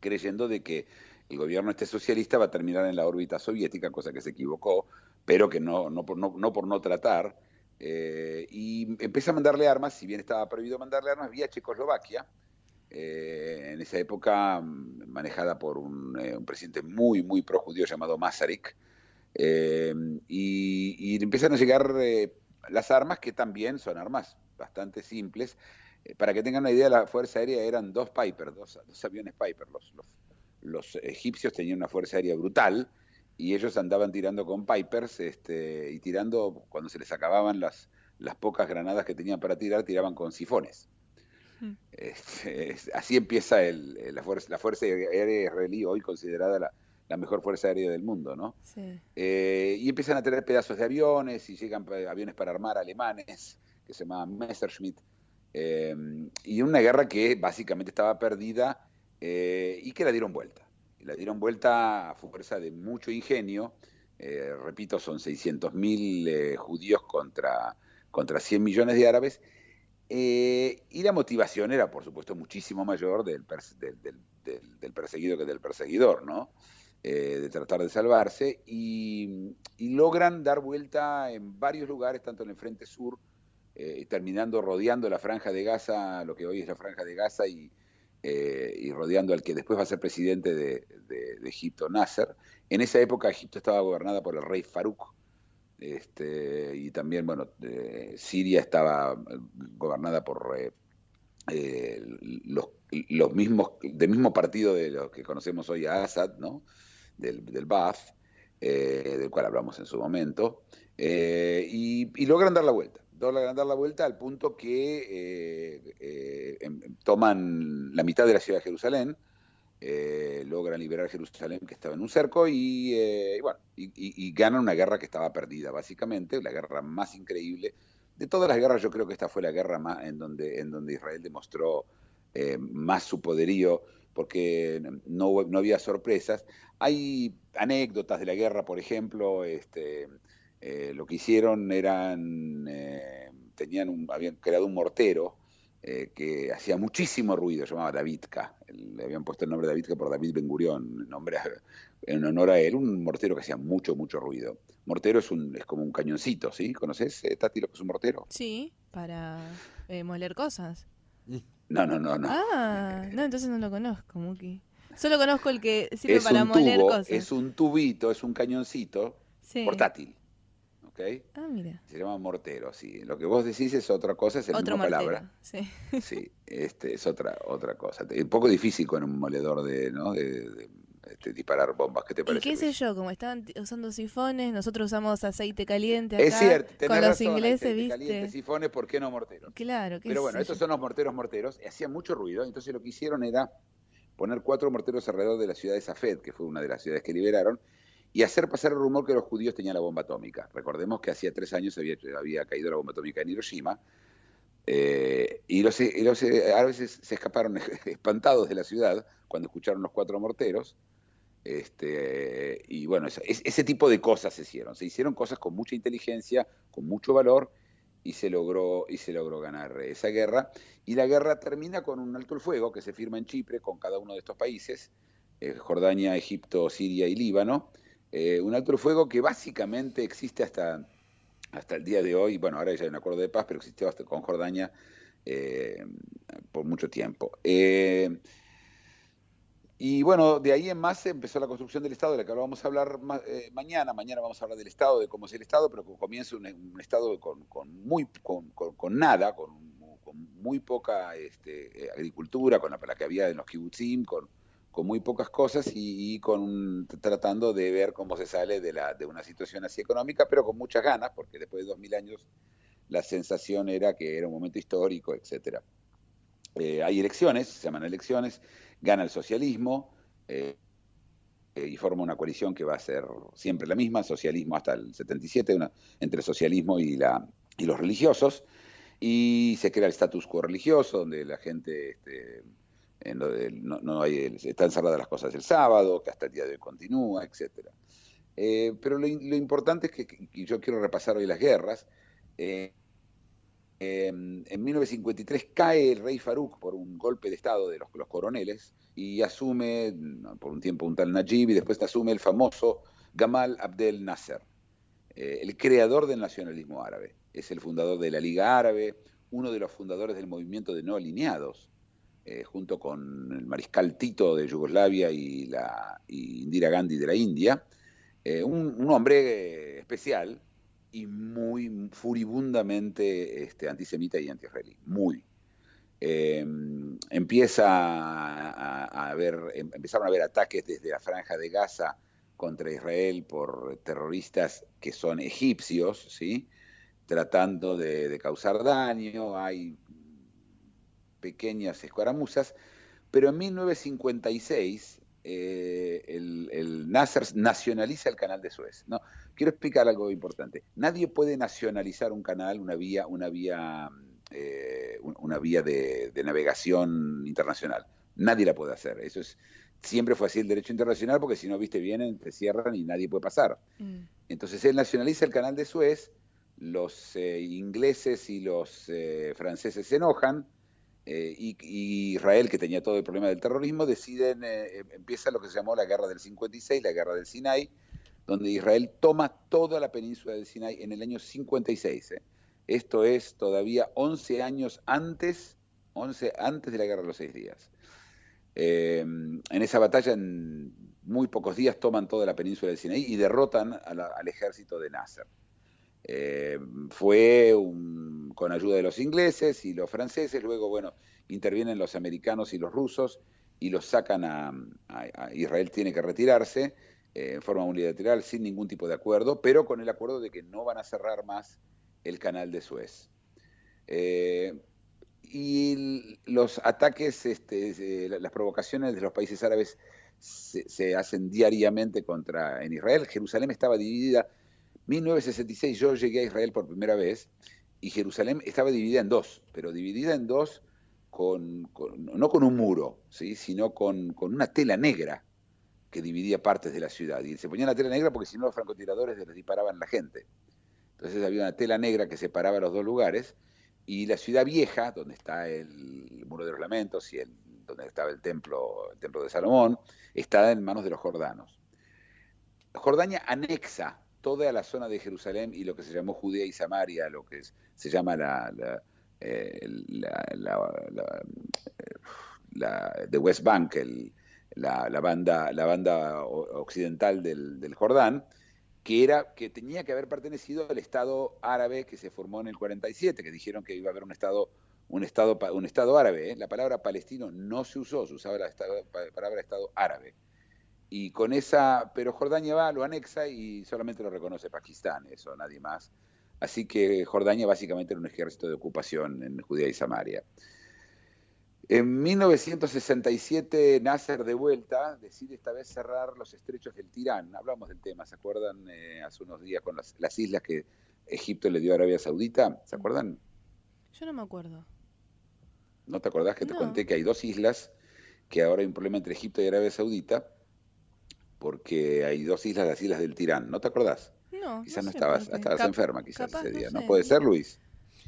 Speaker 3: creyendo de que el gobierno socialista va a terminar en la órbita soviética, cosa que se equivocó, pero que no por no tratar, y empieza a mandarle armas, si bien estaba prohibido mandarle armas, vía Checoslovaquia, en esa época manejada por un presidente muy, muy pro-judío llamado Masaryk, y empiezan a llegar las armas, que también son armas bastante simples. Para que tengan una idea, la Fuerza Aérea eran dos Piper, dos aviones Piper. Los egipcios tenían una Fuerza Aérea brutal y ellos andaban tirando con Pipers y tirando, cuando se les acababan las pocas granadas que tenían para tirar, tiraban con sifones. Así empieza la Fuerza Aérea israelí, hoy considerada la mejor Fuerza Aérea del mundo, ¿no?
Speaker 2: Sí.
Speaker 3: Y empiezan a tener pedazos de aviones y llegan aviones para armar alemanes, que se llamaban Messerschmitt. Y una guerra que básicamente estaba perdida y que la dieron vuelta. La dieron vuelta a fuerza de mucho ingenio. Repito, son 600.000 judíos contra 100 millones de árabes. Y la motivación era, por supuesto, muchísimo mayor del perseguido que del perseguidor, ¿no? De tratar de salvarse. Y logran dar vuelta en varios lugares, tanto en el frente sur, terminando rodeando la Franja de Gaza, lo que hoy es la Franja de Gaza, y rodeando al que después va a ser presidente de Egipto, Nasser. En esa época Egipto estaba gobernada por el rey Farouk, y también, bueno, Siria estaba gobernada por los mismos, del mismo partido de los que conocemos hoy a Assad, ¿no? Del Ba'ath, del cual hablamos en su momento, y logran dar la vuelta. Logran dar la vuelta al punto que toman la mitad de la ciudad de Jerusalén, logran liberar Jerusalén, que estaba en un cerco, y ganan una guerra que estaba perdida, básicamente, la guerra más increíble de todas las guerras. Yo creo que esta fue la guerra más en donde Israel demostró más su poderío, porque no había sorpresas. Hay anécdotas de la guerra, por ejemplo, lo que hicieron habían creado un mortero que hacía muchísimo ruido, se llamaba Davidka. Le habían puesto el nombre de Davidka por David Ben Gurión, en honor a él, un mortero que hacía mucho, mucho ruido. Mortero es como un cañoncito, ¿sí? ¿Conoces, Tati, lo que es un mortero?
Speaker 2: Sí, para moler cosas.
Speaker 3: No.
Speaker 2: Ah, no, entonces no lo conozco, Muki. Solo conozco el que sirve para moler cosas.
Speaker 3: Es un tubito, es un cañoncito portátil. ¿Okay?
Speaker 2: Ah, mira.
Speaker 3: Se llama mortero, sí. Lo que vos decís es otra cosa, es la misma palabra.
Speaker 2: Sí.
Speaker 3: Sí, es otra cosa. Un poco difícil con un moledor de disparar bombas. ¿Qué te
Speaker 2: Y
Speaker 3: parece,
Speaker 2: qué sé
Speaker 3: Luis?
Speaker 2: yo, como estaban usando sifones, nosotros usamos aceite caliente
Speaker 3: Es
Speaker 2: acá,
Speaker 3: cierto, tenés
Speaker 2: con los
Speaker 3: razón,
Speaker 2: ingleses,
Speaker 3: aceite caliente,
Speaker 2: ¿viste?
Speaker 3: sifones, ¿por qué no morteros?
Speaker 2: Claro, qué
Speaker 3: Pero bueno,
Speaker 2: sé
Speaker 3: estos
Speaker 2: yo.
Speaker 3: son los morteros, hacían mucho ruido, entonces lo que hicieron era poner 4 morteros alrededor de la ciudad de Safed, que fue una de las ciudades que liberaron, y hacer pasar el rumor que los judíos tenían la bomba atómica. Recordemos que hacía 3 años había caído la bomba atómica en Hiroshima, y los árabes se escaparon espantados de la ciudad cuando escucharon los 4 morteros. Y bueno, ese tipo de cosas se hicieron cosas con mucha inteligencia, con mucho valor, y se logró ganar esa guerra. Y la guerra termina con un alto el fuego que se firma en Chipre con cada uno de estos países, Jordania, Egipto, Siria y Líbano. Un alto el fuego que básicamente existe hasta el día de hoy. Bueno, ahora ya hay un acuerdo de paz, pero existió hasta con Jordania por mucho tiempo. Y bueno, de ahí en más empezó la construcción del Estado, de la que vamos a hablar mañana. Mañana vamos a hablar del Estado, de cómo es el Estado, pero comienza un Estado con nada, con muy poca agricultura, con la que había en los kibutzim, con muy pocas cosas y tratando de ver cómo se sale de una situación así económica, pero con muchas ganas, porque después de 2000 años la sensación era que era un momento histórico, etcétera. Hay elecciones, se llaman elecciones, gana el socialismo y forma una coalición que va a ser siempre la misma, socialismo hasta el 77, entre el socialismo y los religiosos, y se crea el status quo religioso, donde la gente están cerradas las cosas el sábado, que hasta el día de hoy continúa, etc. Pero lo importante es que y yo quiero repasar hoy las guerras. En 1953 cae el rey Farouk por un golpe de estado de los coroneles y asume por un tiempo un tal Najib y después asume el famoso Gamal Abdel Nasser, el creador del nacionalismo árabe. Es el fundador de la Liga Árabe, uno de los fundadores del movimiento de no alineados, junto con el mariscal Tito de Yugoslavia y Indira Gandhi de la India. Un hombre especial y muy furibundamente antisemita y anti-israelí, muy. Empezaron a haber ataques desde la Franja de Gaza contra Israel por terroristas que son egipcios, ¿sí? Tratando de causar daño. Hay pequeñas escaramuzas, pero en 1956 el Nasser nacionaliza el canal de Suez. ¿No? Quiero explicar algo importante. Nadie puede nacionalizar un canal, una vía de navegación internacional. Nadie la puede hacer. Siempre fue así el derecho internacional, porque si no, viste, vienen, te cierran y nadie puede pasar. Entonces él nacionaliza el canal de Suez, los ingleses y los franceses se enojan, y Israel, que tenía todo el problema del terrorismo, empieza lo que se llamó la Guerra del 56, la Guerra del Sinai, donde Israel toma toda la península del Sinai en el año 56. Esto es todavía 11 años antes de la Guerra de los 6 días. En esa batalla, en muy pocos días, toman toda la península del Sinaí y derrotan al ejército de Nasser. Fue con ayuda de los ingleses y los franceses. Luego, bueno, intervienen los americanos y los rusos y los sacan a Israel. Tiene que retirarse en forma unilateral, sin ningún tipo de acuerdo, pero con el acuerdo de que no van a cerrar más el canal de Suez. Y los ataques, las provocaciones de los países árabes se hacen diariamente en Israel. Jerusalén estaba dividida. 1966 yo llegué a Israel por primera vez y Jerusalén estaba dividida en dos, pero dividida en dos no con un muro, ¿sí? Sino con una tela negra que dividía partes de la ciudad. Y se ponía la tela negra porque si no los francotiradores les disparaban a la gente. Entonces había una tela negra que separaba los dos lugares, y la ciudad vieja, donde está el Muro de los Lamentos y donde estaba el templo de Salomón, está en manos de los jordanos. Jordania anexa toda la zona de Jerusalén y lo que se llamó Judea y Samaria, lo que se llama the West Bank, la banda occidental del Jordán, que tenía que haber pertenecido al Estado árabe que se formó en el 47, que dijeron que iba a haber un Estado árabe. La palabra palestino no se usó, se usaba la palabra Estado árabe. Y con esa, pero Jordania va, lo anexa y solamente lo reconoce Pakistán, eso, nadie más. Así que Jordania básicamente era un ejército de ocupación en Judea y Samaria. En 1967, Nasser de vuelta decide esta vez cerrar los estrechos del Tirán. Hablamos del tema, ¿se acuerdan? Hace unos días con las islas que Egipto le dio a Arabia Saudita, ¿se acuerdan?
Speaker 2: Yo no me acuerdo.
Speaker 3: ¿No te acordás que te
Speaker 2: No.
Speaker 3: conté que hay dos islas, que ahora hay un problema entre Egipto y Arabia Saudita? Porque hay dos islas, las islas del Tirán, ¿no te acordás?
Speaker 2: No,
Speaker 3: Quizás no
Speaker 2: sé
Speaker 3: estabas,
Speaker 2: por qué.
Speaker 3: estabas enferma quizás
Speaker 2: Capaz,
Speaker 3: ese día.
Speaker 2: no
Speaker 3: ¿No
Speaker 2: sé.
Speaker 3: puede ser, Luis?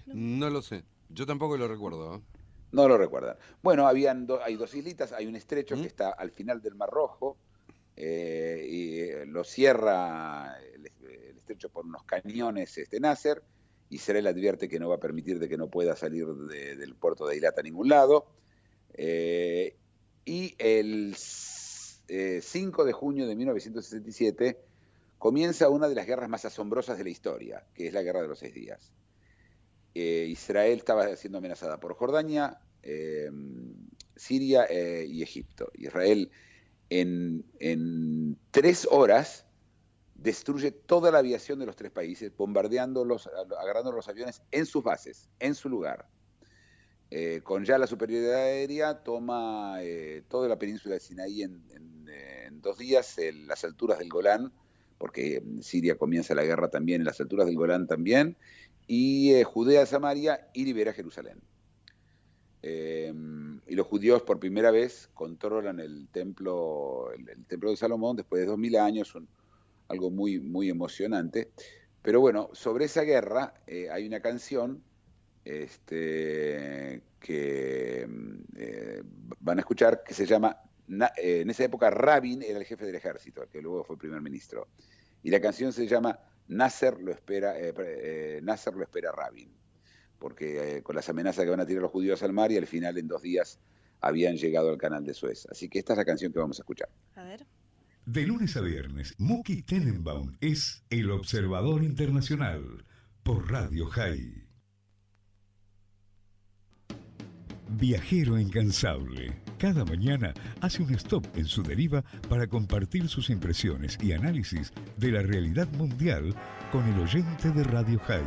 Speaker 4: No lo sé. Yo tampoco lo recuerdo.
Speaker 3: No lo recuerdan. Bueno, hay dos islitas, hay un estrecho que está al final del Mar Rojo, y lo cierra el estrecho por unos cañones Nasser, Israel advierte que no va a permitir de que no pueda salir del puerto de Eilat a ningún lado, y el 5 de junio de 1967 comienza una de las guerras más asombrosas de la historia, que es la Guerra de los 6 días. Israel estaba siendo amenazada por Jordania, Siria y Egipto. Israel en 3 horas destruye toda la aviación de los 3 países, agarrando los aviones en sus bases, en su lugar. Con ya la superioridad aérea, toma toda la península de Sinaí en 2 días, las alturas del Golán, porque Siria comienza la guerra también en las alturas del Golán también, y Judea, Samaria, y libera Jerusalén. Y los judíos por primera vez controlan el templo de Salomón después de 2000 años, algo muy, muy emocionante. Pero bueno, sobre esa guerra hay una canción que van a escuchar, que se llama, en esa época Rabin era el jefe del ejército, que luego fue primer ministro, y la canción se llama Nasser lo espera Rabin, porque con las amenazas que van a tirar los judíos al mar, y al final en 2 días habían llegado al canal de Suez. Así que esta es la canción que vamos a escuchar.
Speaker 2: A ver.
Speaker 1: De lunes a viernes, Muki Tenenbaum es el observador internacional por Radio High. Viajero incansable, cada mañana hace un stop en su deriva para compartir sus impresiones y análisis de la realidad mundial con el oyente de Radio High.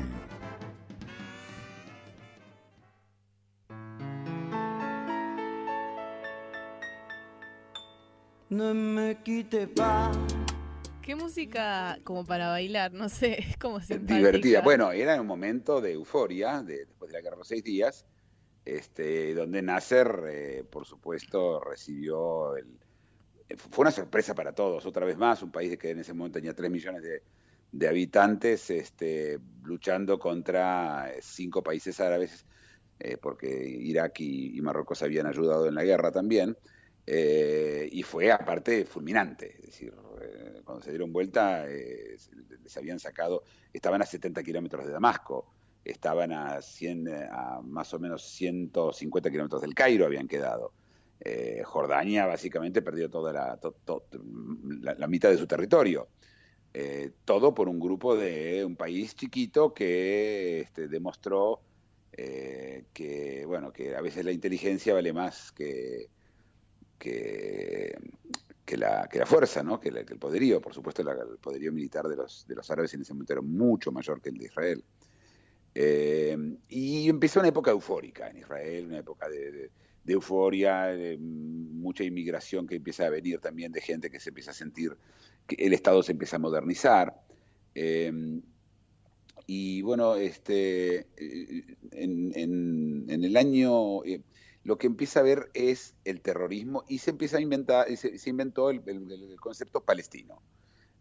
Speaker 5: Ne me quitte pas.
Speaker 2: Qué música como para bailar, no sé, es como simpática.
Speaker 3: Divertida. Bueno, era un momento de euforia después de la Guerra de los 6 días, donde Nasser, por supuesto, recibió fue una sorpresa para todos, otra vez más, un país que en ese momento tenía 3 millones de habitantes, luchando contra 5 países árabes, porque Irak y Marruecos habían ayudado en la guerra también, y fue aparte fulminante, es decir, cuando se dieron vuelta, les habían sacado, estaban a 70 kilómetros de Damasco, estaban a más o menos 150 kilómetros del Cairo habían quedado. Jordania básicamente perdió toda la mitad de su territorio. Todo por un grupo de un país chiquito que demostró que a veces la inteligencia vale más que la fuerza, ¿no? que el poderío. Por supuesto, el poderío militar de los árabes en ese momento era mucho mayor que el de Israel. Y empezó una época eufórica en Israel, una época de euforia, de mucha inmigración que empieza a venir también, de gente que se empieza a sentir que el Estado se empieza a modernizar. Y bueno, en el año, lo que empieza a ver es el terrorismo, y se empieza a inventar, se inventó el concepto palestino.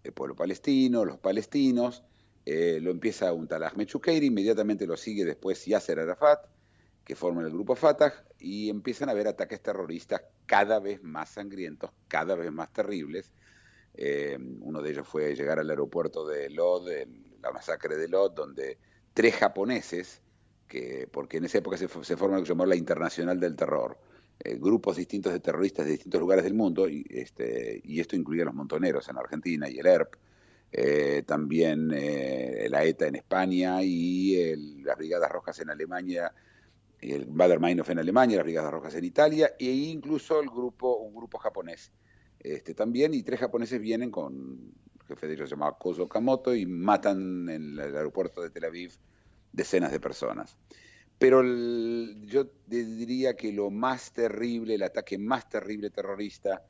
Speaker 3: El pueblo palestino, los palestinos, lo empieza un tal Ahmed Shukeiri, inmediatamente lo sigue después Yasser Arafat, que forman el grupo Fatah, y empiezan a haber ataques terroristas cada vez más sangrientos, cada vez más terribles. Uno de ellos fue llegar al aeropuerto de Lod, la masacre de Lod, donde 3 japoneses, porque en esa época se forma lo que se llamó la Internacional del Terror, grupos distintos de terroristas de distintos lugares del mundo, y esto incluía a los montoneros en Argentina y el ERP, también la ETA en España y las Brigadas Rojas en Alemania, el Baader Meinhof en Alemania, las Brigadas Rojas en Italia, e incluso un grupo japonés también, y 3 japoneses vienen con, el jefe de ellos se llamaba Kozo Okamoto, y matan en el aeropuerto de Tel Aviv decenas de personas. Pero yo diría que lo más terrible, el ataque más terrible terrorista,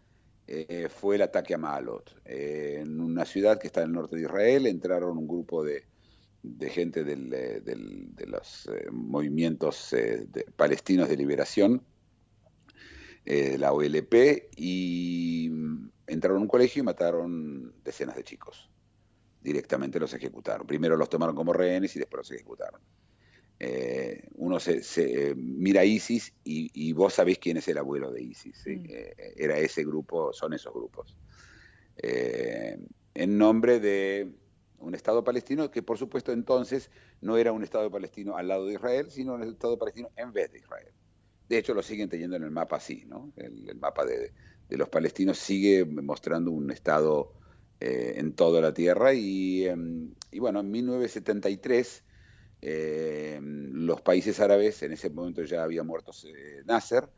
Speaker 3: fue el ataque a Maalot. En una ciudad que está en el norte de Israel, entraron un grupo de gente de los movimientos palestinos de liberación, la OLP, y entraron a un colegio y mataron decenas de chicos. Directamente los ejecutaron. Primero los tomaron como rehenes y después los ejecutaron. Uno mira ISIS y vos sabés quién es el abuelo de ISIS. ¿Sí? Era ese grupo, son esos grupos. En nombre de un Estado palestino que, por supuesto, entonces no era un Estado palestino al lado de Israel, sino un Estado palestino en vez de Israel. De hecho, lo siguen teniendo en el mapa así, ¿no? El mapa de los palestinos sigue mostrando un Estado en toda la tierra. Y bueno, en 1973 los países árabes, en ese momento ya había muerto Nasser,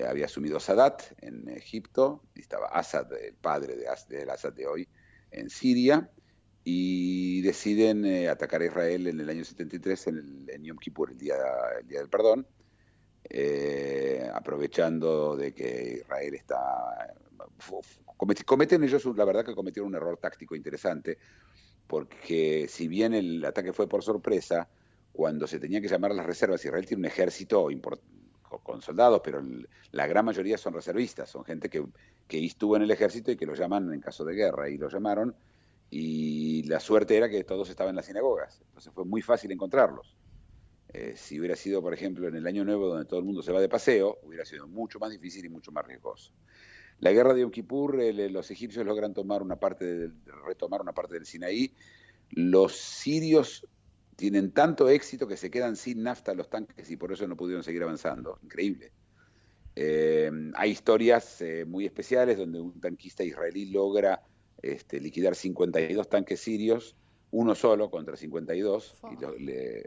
Speaker 3: había asumido Sadat en Egipto, y estaba Assad, el padre del Assad de hoy, en Siria, y deciden atacar a Israel en el año 73, en Yom Kippur, el día del perdón, aprovechando de que Israel está... Cometen ellos, la verdad que cometieron un error táctico interesante, porque si bien el ataque fue por sorpresa, cuando se tenía que llamar a las reservas, Israel tiene un ejército con soldados, pero la gran mayoría son reservistas, son gente que estuvo en el ejército y que lo llaman en caso de guerra, y lo llamaron, y la suerte era que todos estaban en las sinagogas, entonces fue muy fácil encontrarlos. Si hubiera sido, por ejemplo, en el Año Nuevo, donde todo el mundo se va de paseo, hubiera sido mucho más difícil y mucho más riesgoso. La guerra de Yom Kippur, los egipcios logran retomar una parte del Sinaí. Los sirios tienen tanto éxito que se quedan sin nafta los tanques y por eso no pudieron seguir avanzando. Increíble. Hay historias muy especiales donde un tanquista israelí logra liquidar 52 tanques sirios, uno solo contra 52, y le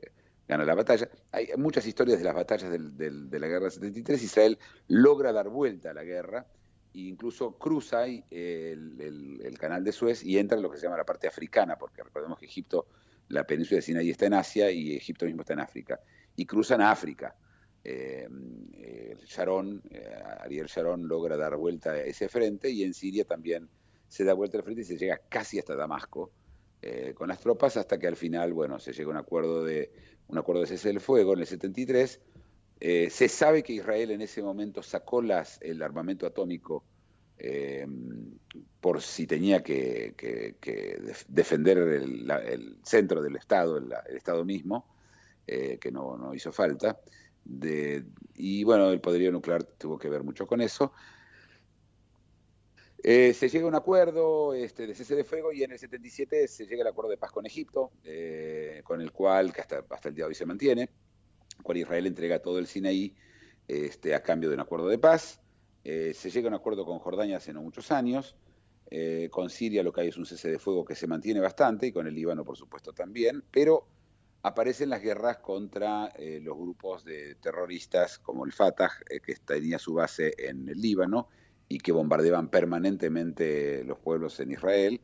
Speaker 3: gana la batalla. Hay muchas historias de las batallas de la guerra del 73. Israel logra dar vuelta a la guerra e incluso cruza el canal de Suez y entra en lo que se llama la parte africana, porque recordemos que Egipto, la península de Sinaí está en Asia y Egipto mismo está en África, y cruzan a África. Ariel Sharon logra dar vuelta a ese frente, y en Siria también se da vuelta al frente y se llega casi hasta Damasco con las tropas, hasta que al final, bueno, se llega a un acuerdo de cese del fuego en el 73. Se sabe que Israel en ese momento sacó el armamento atómico por si tenía que defender el centro del Estado, el Estado mismo, que no hizo falta. Y bueno, el poderío nuclear tuvo que ver mucho con eso. Se llega a un acuerdo de cese de fuego, y en el 77 se llega al acuerdo de paz con Egipto, con el cual, que hasta el día de hoy se mantiene, cual Israel entrega todo el Sinaí a cambio de un acuerdo de paz. Se llega a un acuerdo con Jordania hace no muchos años. Con Siria lo que hay es un cese de fuego que se mantiene bastante, y con el Líbano por supuesto también, pero aparecen las guerras contra los grupos de terroristas como el Fatah, que tenía su base en el Líbano y que bombardeaban permanentemente los pueblos en Israel.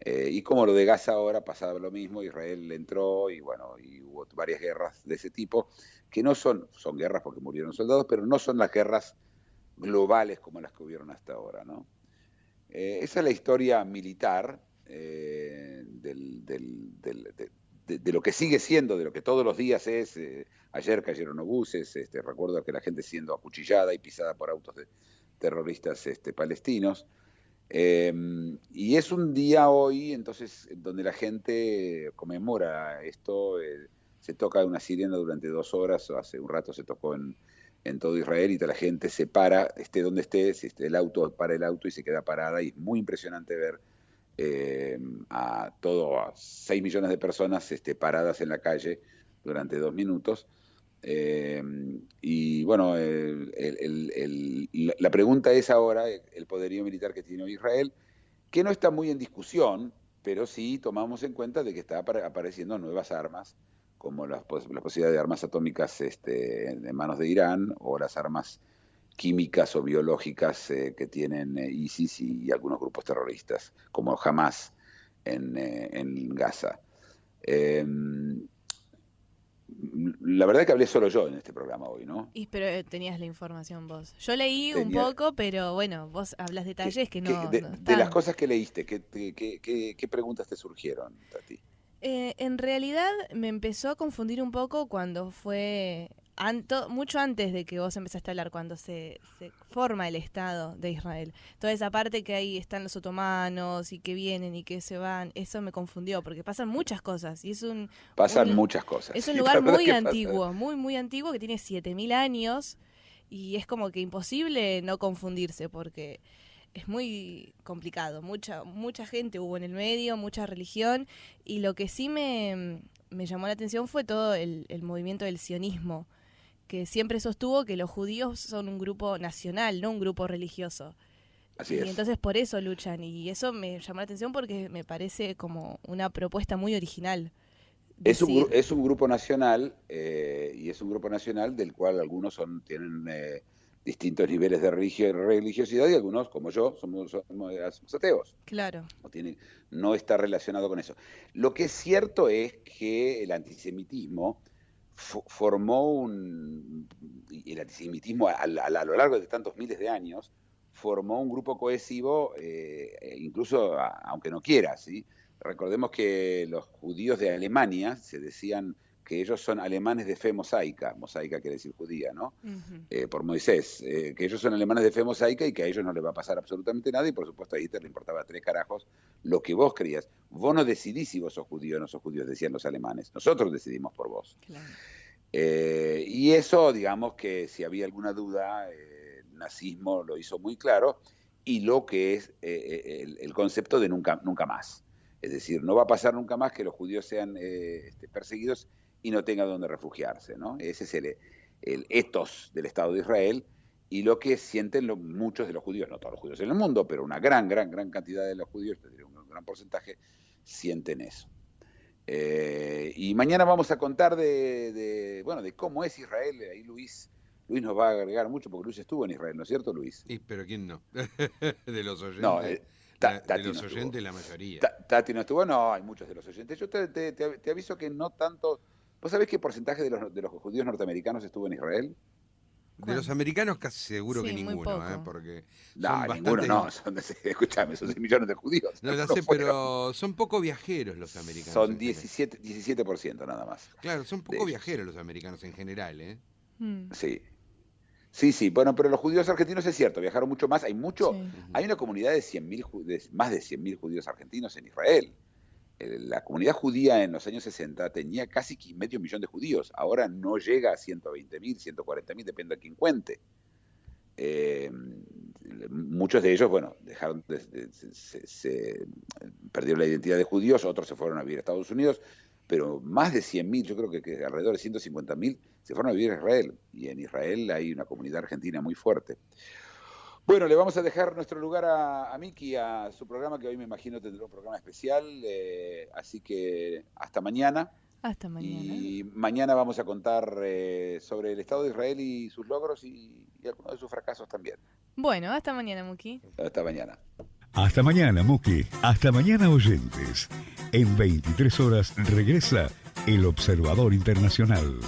Speaker 3: Y como lo de Gaza ahora, pasaba lo mismo. Israel entró y bueno, y hubo varias guerras de ese tipo, que no son guerras porque murieron soldados, pero no son las guerras globales como las que hubieron hasta ahora, ¿no? Esa es la historia militar de lo que sigue siendo, de lo que todos los días es. Ayer cayeron obuses, recuerdo que la gente siendo acuchillada y pisada por autos de terroristas palestinos. Y es un día hoy, entonces, donde la gente conmemora esto. Se toca una sirena durante 2 horas, o hace un rato se tocó en todo Israel, y toda la gente se para, esté donde esté, si esté el auto, para el auto y se queda parada, y es muy impresionante ver a 6 millones de personas paradas en la calle durante 2 minutos. Y bueno, la pregunta es ahora el poderío militar que tiene Israel, que no está muy en discusión, pero sí tomamos en cuenta de que está apareciendo nuevas armas, como la posibilidad de armas atómicas en manos de Irán, o las armas químicas o biológicas que tienen ISIS y algunos grupos terroristas, como Hamas en Gaza. La verdad es que hablé solo yo en este programa hoy, ¿no?
Speaker 2: Pero tenías la información vos. Yo leí un poco, pero bueno, vos hablas detalles que no están.
Speaker 3: De las cosas que leíste, ¿qué preguntas te surgieron, Tati?
Speaker 2: En realidad me empezó a confundir un poco cuando fue mucho antes de que vos empezaste a hablar, cuando se forma el Estado de Israel. Toda esa parte que ahí están los otomanos y que vienen y que se van, eso me confundió, porque pasan muchas cosas. Y
Speaker 3: pasan muchas cosas.
Speaker 2: Es un lugar muy antiguo, muy antiguo, que tiene 7000 años, y es como que imposible no confundirse, porque es muy complicado. Mucha gente hubo en el medio, mucha religión, y lo que sí me llamó la atención fue todo el movimiento del sionismo, que siempre sostuvo que los judíos son un grupo nacional, no un grupo religioso.
Speaker 3: Así es.
Speaker 2: Y entonces por eso luchan, y eso me llamó la atención porque me parece como una propuesta muy original.
Speaker 3: Es un grupo nacional, y es un grupo nacional del cual algunos tienen distintos niveles de religiosidad, y algunos, como yo, somos ateos.
Speaker 2: Claro.
Speaker 3: No está relacionado con eso. Lo que es cierto es que el antisemitismo el antisemitismo a lo largo de tantos miles de años formó un grupo cohesivo, incluso aunque no quiera, ¿sí? Recordemos que los judíos de Alemania se decían que ellos son alemanes de fe mosaica quiere decir judía, ¿no? Uh-huh. Por Moisés, que ellos son alemanes de fe mosaica y que a ellos no les va a pasar absolutamente nada, y por supuesto a Hitler le importaba 3 carajos lo que vos creías. Vos no decidís si vos sos judío o no sos judío, decían los alemanes, nosotros decidimos por vos. Claro. Y eso, digamos que si había alguna duda, el nazismo lo hizo muy claro, y lo que es el concepto de nunca más. Es decir, no va a pasar nunca más que los judíos sean perseguidos y no tengan donde refugiarse, ¿no? Ese es el ethos del Estado de Israel, y lo que sienten muchos de los judíos, no todos los judíos en el mundo, pero una gran cantidad de los judíos, te diré, un gran porcentaje, sienten eso. Y mañana vamos a contar de cómo es Israel. Ahí Luis nos va a agregar mucho, porque Luis estuvo en Israel, ¿no es cierto, Luis?
Speaker 4: Sí, pero ¿quién no? De los oyentes.
Speaker 3: No,
Speaker 4: de los oyentes, la mayoría.
Speaker 3: Tati no estuvo, no, hay muchos de los oyentes. Yo te aviso que no tanto. ¿Vos sabés qué porcentaje de los judíos norteamericanos estuvo en Israel?
Speaker 4: De los americanos casi seguro que ninguno, porque son
Speaker 3: ninguno no, escúchame, son 6 millones de judíos.
Speaker 4: No lo sé, pero son poco viajeros los americanos.
Speaker 3: Son 17% nada más.
Speaker 4: Claro, son poco viajeros los americanos en general, ¿eh?
Speaker 3: Sí, bueno, pero los judíos argentinos es cierto, viajaron mucho más, hay una comunidad de más de 100.000 judíos argentinos en Israel. La comunidad judía en los años 60 tenía casi 500.000 de judíos, ahora no llega a 120.000, 140.000, depende de quién cuente. Muchos de ellos, dejaron se perdieron la identidad de judíos, otros se fueron a vivir a Estados Unidos, pero más de 100.000, yo creo que alrededor de 150.000 se fueron a vivir a Israel, y en Israel hay una comunidad argentina muy fuerte. Bueno, le vamos a dejar nuestro lugar a Miki, a su programa, que hoy me imagino tendrá un programa especial, así que hasta mañana.
Speaker 2: Hasta mañana.
Speaker 3: Y mañana vamos a contar sobre el Estado de Israel y sus logros y algunos de sus fracasos también.
Speaker 2: Bueno, hasta mañana, Muki.
Speaker 3: Hasta mañana.
Speaker 1: Hasta mañana, Muki. Hasta mañana, oyentes. En 23 horas regresa El Observador Internacional.